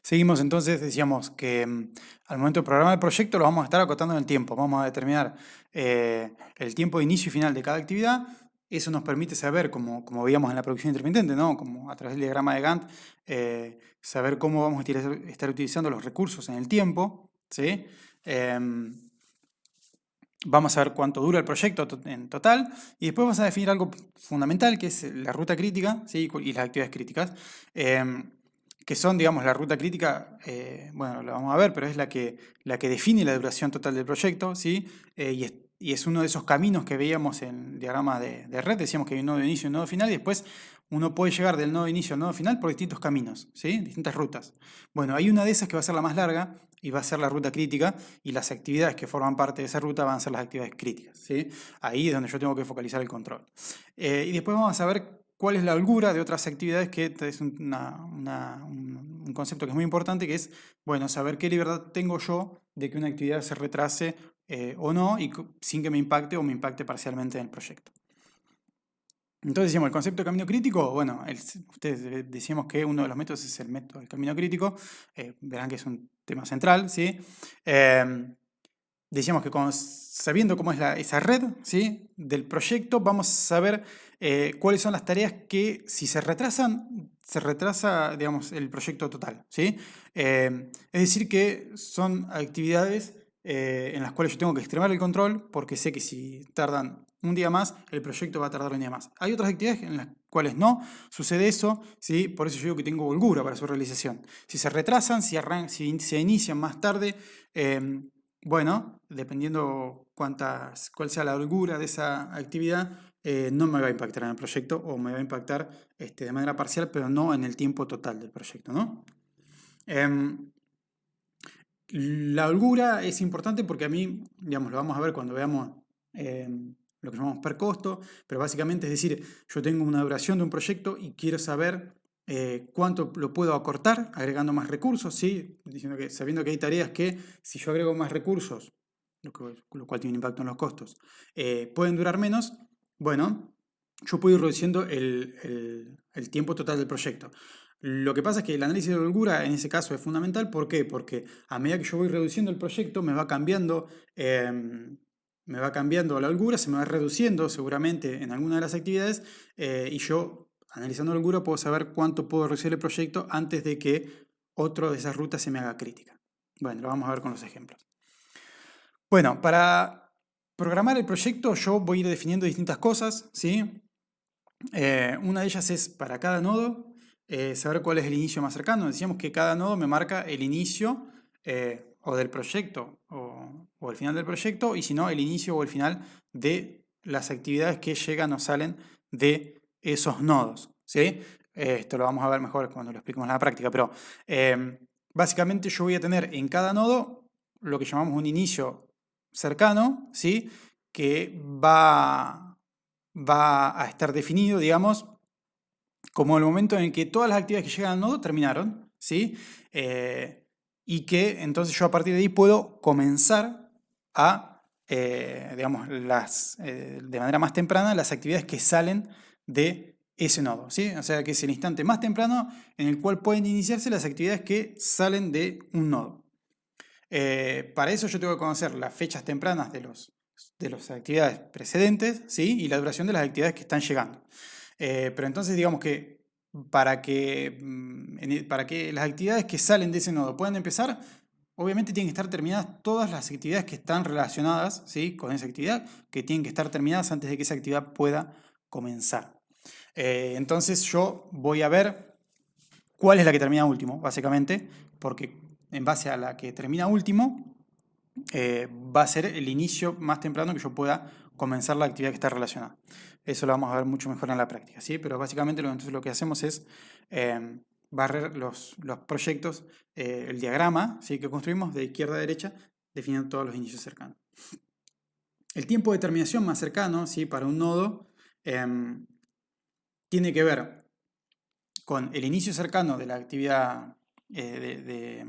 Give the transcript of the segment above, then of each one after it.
Seguimos entonces, decíamos que al momento de programar el proyecto lo vamos a estar acotando en el tiempo. Vamos a determinar el tiempo de inicio y final de cada actividad. Eso nos permite saber, como veíamos en la producción intermitente, ¿no? Como a través del diagrama de Gantt, saber cómo vamos a estar utilizando los recursos en el tiempo, ¿sí? Em, Vamos a ver cuánto dura el proyecto en total y después vamos a definir algo fundamental que es la ruta crítica, ¿sí? Y las actividades críticas, que son, digamos, la ruta crítica, bueno, la vamos a ver, pero es la que define la duración total del proyecto, ¿sí? Y es uno de esos caminos que veíamos en el diagrama de red, decíamos que hay un nodo de inicio y un nodo final y después uno puede llegar del nodo de inicio al nodo final por distintos caminos, ¿sí? Distintas rutas. Bueno, hay una de esas que va a ser la más larga y va a ser la ruta crítica y las actividades que forman parte de esa ruta van a ser las actividades críticas, ¿sí? Ahí es donde yo tengo que focalizar el control. Y después vamos a ver cuál es la holgura de otras actividades, que es un concepto que es muy importante, que es, bueno, saber qué libertad tengo yo de que una actividad se retrase o no, y sin que me impacte o me impacte parcialmente en el proyecto. Entonces decíamos, el concepto de camino crítico, bueno, ustedes decíamos que uno de los métodos es el método del camino crítico, verán que es un tema central, ¿sí? Decíamos que sabiendo cómo es esa red, ¿sí? Del proyecto, vamos a saber cuáles son las tareas que si se retrasan, se retrasa, digamos, el proyecto total, ¿sí? Es decir, que son actividades en las cuales yo tengo que extremar el control porque sé que si tardan un día más, el proyecto va a tardar un día más. Hay otras actividades en las cuales no sucede eso, ¿sí? Por eso yo digo que tengo holgura para su realización. Si se retrasan, si se inician más tarde, bueno, dependiendo cuál sea la holgura de esa actividad, no me va a impactar en el proyecto o me va a impactar de manera parcial, pero no en el tiempo total del proyecto, ¿no? Em, la holgura es importante porque a mí, digamos, lo vamos a ver cuando veamos lo que llamamos per costo, pero básicamente es decir, yo tengo una duración de un proyecto y quiero saber cuánto lo puedo acortar agregando más recursos, ¿sí? Sabiendo que hay tareas que si yo agrego más recursos, lo cual tiene un impacto en los costos, pueden durar menos, bueno, yo puedo ir reduciendo el tiempo total del proyecto. Lo que pasa es que el análisis de holgura en ese caso es fundamental. ¿Por qué? Porque a medida que yo voy reduciendo el proyecto me va cambiando la holgura, se me va reduciendo seguramente en alguna de las actividades y yo, analizando la holgura, puedo saber cuánto puedo reducir el proyecto antes de que otro de esas rutas se me haga crítica. Bueno, lo vamos a ver con los ejemplos. Bueno, para programar el proyecto yo voy a ir definiendo distintas cosas, ¿sí? Una de ellas es para cada nodo saber cuál es el inicio más cercano. Decíamos que cada nodo me marca el inicio o del proyecto o el final del proyecto y si no, el inicio o el final de las actividades que llegan o salen de esos nodos, ¿sí? Esto lo vamos a ver mejor cuando lo expliquemos en la práctica, pero básicamente yo voy a tener en cada nodo lo que llamamos un inicio cercano, ¿sí? Que va a estar definido, digamos, como el momento en el que todas las actividades que llegan al nodo terminaron, ¿sí? Y que entonces yo a partir de ahí puedo comenzar a, digamos, de manera más temprana las actividades que salen de ese nodo, ¿sí? O sea que es el instante más temprano en el cual pueden iniciarse las actividades que salen de un nodo. Para eso yo tengo que conocer las fechas tempranas de las actividades precedentes, ¿sí? Y la duración de las actividades que están llegando. Pero entonces digamos que para que las actividades que salen de ese nodo puedan empezar, obviamente tienen que estar terminadas todas las actividades que están relacionadas, ¿sí? Con esa actividad, que tienen que estar terminadas antes de que esa actividad pueda comenzar. Entonces yo voy a ver cuál es la que termina último, básicamente, porque en base a la que termina último, va a ser el inicio más temprano que yo pueda comenzar la actividad que está relacionada. Eso lo vamos a ver mucho mejor en la práctica, ¿sí? Pero básicamente entonces lo que hacemos es barrer los proyectos, el diagrama, ¿sí? Que construimos de izquierda a derecha, definiendo todos los inicios cercanos. El tiempo de terminación más cercano, ¿sí? Para un nodo tiene que ver con el inicio cercano de la actividad del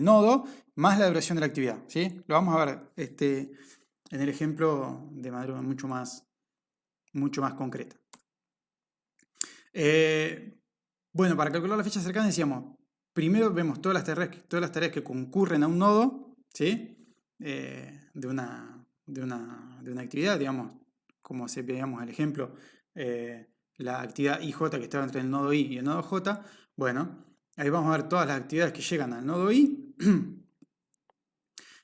nodo más la duración de la actividad, ¿sí? Lo vamos a ver en el ejemplo de manera mucho más concreta. Bueno, para calcular la fecha cercana decíamos, primero vemos todas las tareas que concurren a un nodo, ¿sí? De una actividad, digamos, como si veíamos el ejemplo, la actividad IJ que estaba entre el nodo I y el nodo J. Bueno, ahí vamos a ver todas las actividades que llegan al nodo I.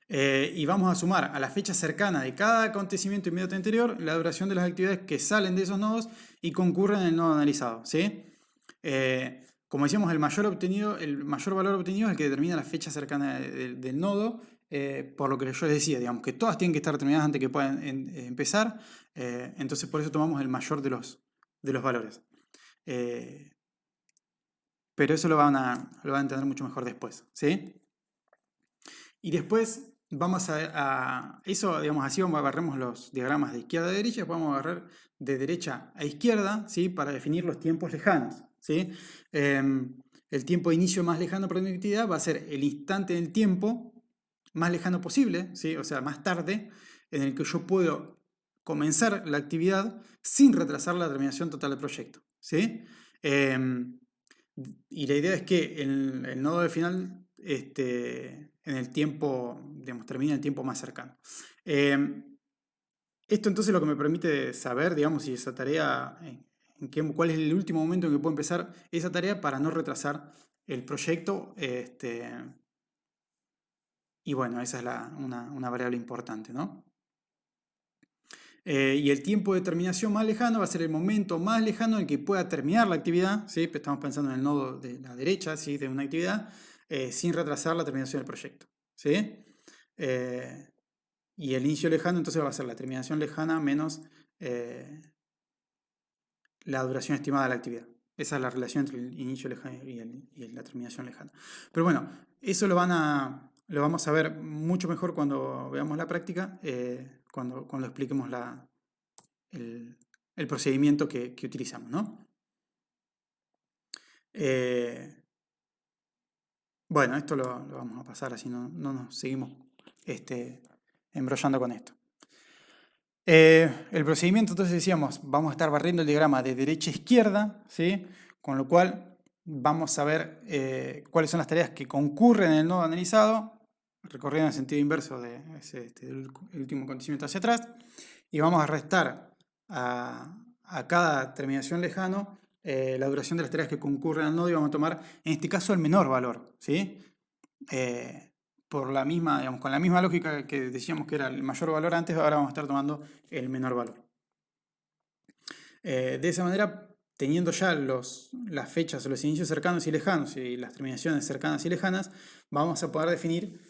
Y vamos a sumar a la fecha cercana de cada acontecimiento inmediato anterior la duración de las actividades que salen de esos nodos y concurren en el nodo analizado, ¿sí? Como decíamos, el mayor valor obtenido es el que determina la fecha cercana del nodo, por lo que yo les decía, digamos, que todas tienen que estar terminadas antes que puedan empezar, entonces por eso tomamos el mayor de los valores. Pero eso lo van a entender mucho mejor después, ¿sí? Y después vamos a eso, digamos, así agarremos los diagramas de izquierda a derecha, vamos a agarrar de derecha a izquierda, ¿sí? Para definir los tiempos lejanos, ¿sí? El tiempo de inicio más lejano para una actividad va a ser el instante del tiempo más lejano posible, ¿sí? O sea, más tarde, en el que yo puedo comenzar la actividad sin retrasar la terminación total del proyecto, ¿sí? Y la idea es que el nodo de final en el tiempo, digamos, termina el tiempo más cercano. Esto entonces lo que me permite saber, digamos, si esa tarea, cuál es el último momento en que puedo empezar esa tarea para no retrasar el proyecto. Y bueno, esa es una variable importante, ¿no? Y el tiempo de terminación más lejano va a ser el momento más lejano en que pueda terminar la actividad, ¿sí? Estamos pensando en el nodo de la derecha, ¿sí? De una actividad, sin retrasar la terminación del proyecto, ¿sí? Y el inicio lejano entonces va a ser la terminación lejana menos la duración estimada de la actividad. Esa es la relación entre el inicio lejano y la terminación lejana. Pero bueno, eso lo vamos a ver mucho mejor cuando veamos la práctica, cuando expliquemos el procedimiento que utilizamos, ¿no? Bueno, esto lo vamos a pasar así, no nos seguimos embrollando con esto. El procedimiento, entonces decíamos, vamos a estar barriendo el diagrama de derecha a izquierda, ¿sí? Con lo cual vamos a ver cuáles son las tareas que concurren en el nodo analizado, recorriendo en el sentido inverso del último acontecimiento hacia atrás, y vamos a restar a cada terminación lejano la duración de las tareas que concurren al nodo y vamos a tomar, en este caso, el menor valor, ¿sí? Por la misma, digamos, con la misma lógica que decíamos que era el mayor valor antes, ahora vamos a estar tomando el menor valor. De esa manera, teniendo ya las fechas o los inicios cercanos y lejanos y las terminaciones cercanas y lejanas, vamos a poder definir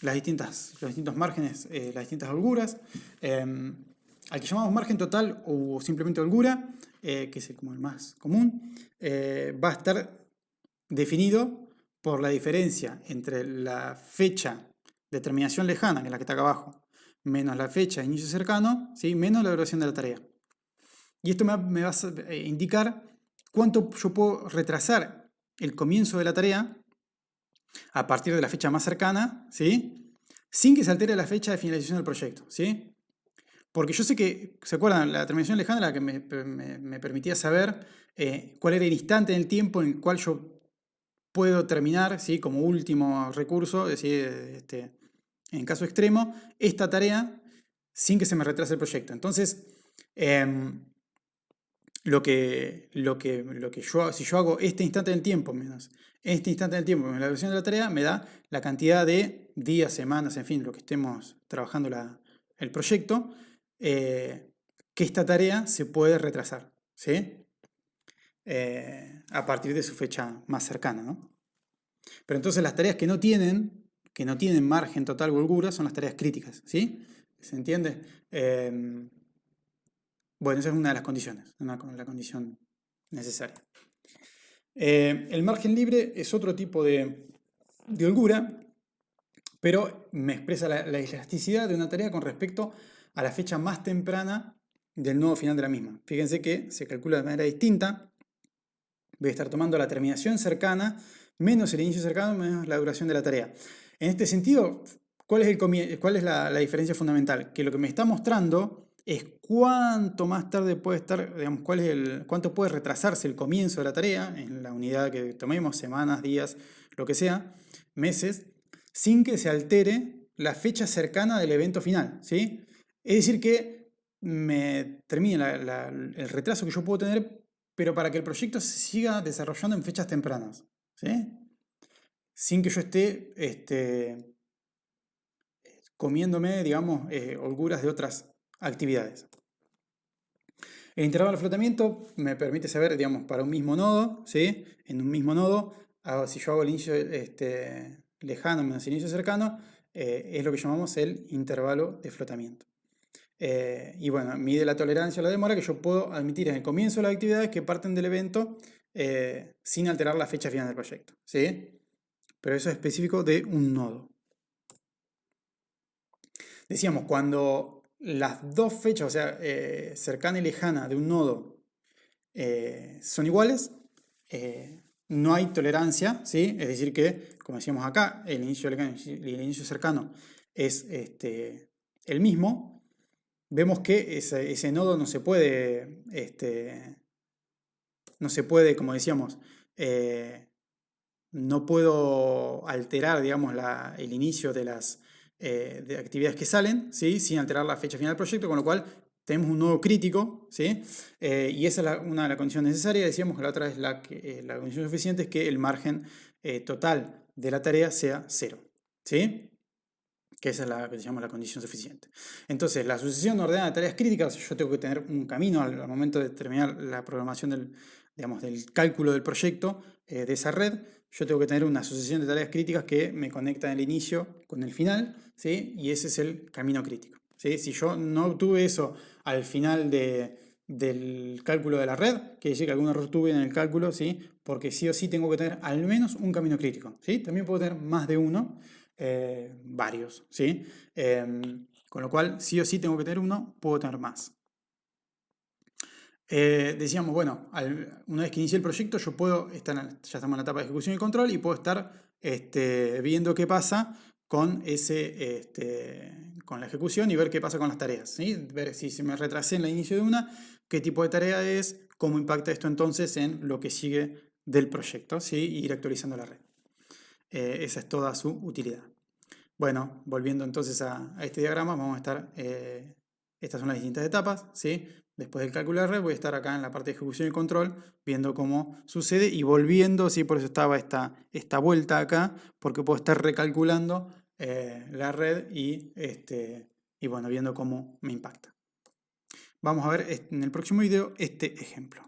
los distintos márgenes, las distintas holguras. Al que llamamos margen total o simplemente holgura, que es como el más común, va a estar definido por la diferencia entre la fecha de terminación lejana, que es la que está acá abajo, menos la fecha de inicio cercano, ¿sí? Menos la duración de la tarea. Y esto me va a indicar cuánto yo puedo retrasar el comienzo de la tarea a partir de la fecha más cercana, ¿sí? Sin que se altere la fecha de finalización del proyecto, ¿sí? Porque yo sé que, ¿se acuerdan? La terminación lejana era la que me permitía saber cuál era el instante en el tiempo en el cual yo puedo terminar, ¿sí? Como último recurso, es decir, en caso extremo, esta tarea sin que se me retrase el proyecto. Entonces, si yo hago este instante del tiempo menos este instante del tiempo menos la duración de la tarea, me da la cantidad de días, semanas, en fin, lo que estemos trabajando el proyecto, que esta tarea se puede retrasar, ¿sí? A partir de su fecha más cercana, ¿no? Pero entonces las tareas que no tienen margen total o holgura son las tareas críticas, ¿sí? ¿Se entiende? Bueno, esa es una de las condiciones, la condición necesaria. El margen libre es otro tipo de holgura, pero me expresa la elasticidad de una tarea con respecto a la fecha más temprana del nodo final de la misma. Fíjense que se calcula de manera distinta. Voy a estar tomando la terminación cercana menos el inicio cercano menos la duración de la tarea. En este sentido, ¿cuál es la diferencia fundamental? Que lo que me está mostrando es cuánto más tarde puede estar, digamos, cuánto puede retrasarse el comienzo de la tarea en la unidad que tomemos, semanas, días, lo que sea, meses, sin que se altere la fecha cercana del evento final, ¿sí? Es decir, que me termine el retraso que yo puedo tener, pero para que el proyecto se siga desarrollando en fechas tempranas, ¿sí? Sin que yo esté comiéndome, digamos, holguras de otras actividades. El intervalo de flotamiento me permite saber, digamos, para un mismo nodo, ¿sí? En un mismo nodo, si yo hago el inicio lejano menos el inicio cercano, es lo que llamamos el intervalo de flotamiento. Y bueno, mide la tolerancia a la demora que yo puedo admitir en el comienzo de las actividades que parten del evento sin alterar la fecha final del proyecto, ¿sí? Pero eso es específico de un nodo. Decíamos, cuando las dos fechas, o sea, cercana y lejana de un nodo son iguales, no hay tolerancia, ¿sí? Es decir que, como decíamos acá, el inicio lejano y el inicio cercano es el mismo. Vemos que ese nodo no se puede, como decíamos, no puedo alterar, digamos, el inicio de las de actividades que salen, ¿sí? Sin alterar la fecha final del proyecto, con lo cual tenemos un nodo crítico, ¿sí? Y esa es una de las condiciones necesarias. Decíamos que la otra es la condición suficiente es que el margen total de la tarea sea 0, ¿sí? Que esa es la que se llama la condición suficiente. Entonces, la sucesión ordenada de tareas críticas, yo tengo que tener un camino al momento de terminar la programación del cálculo del proyecto de esa red. Yo tengo que tener una sucesión de tareas críticas que me conectan el inicio con el final, ¿sí? Y ese es el camino crítico, ¿sí? Si yo no obtuve eso al final del cálculo de la red, quiere decir que algún error tuve en el cálculo, ¿sí? Porque sí o sí tengo que tener al menos un camino crítico, ¿sí? También puedo tener más de uno, varios, ¿sí? Con lo cual, sí o sí tengo que tener uno, puedo tener más. Decíamos, bueno, una vez que inicié el proyecto, yo puedo estar, ya estamos en la etapa de ejecución y control, y puedo estar viendo qué pasa con con la ejecución y ver qué pasa con las tareas, ¿sí? Ver si se me retrasé en el inicio de una, qué tipo de tarea es, cómo impacta esto entonces en lo que sigue del proyecto, ¿sí? Y ir actualizando la red. Esa es toda su utilidad. Bueno, volviendo entonces a este diagrama, vamos a estar, estas son las distintas etapas, ¿sí? Después del cálculo de red voy a estar acá en la parte de ejecución y control, viendo cómo sucede y volviendo, ¿sí? Por eso estaba esta vuelta acá, porque puedo estar recalculando la red y bueno, viendo cómo me impacta. Vamos a ver en el próximo video este ejemplo.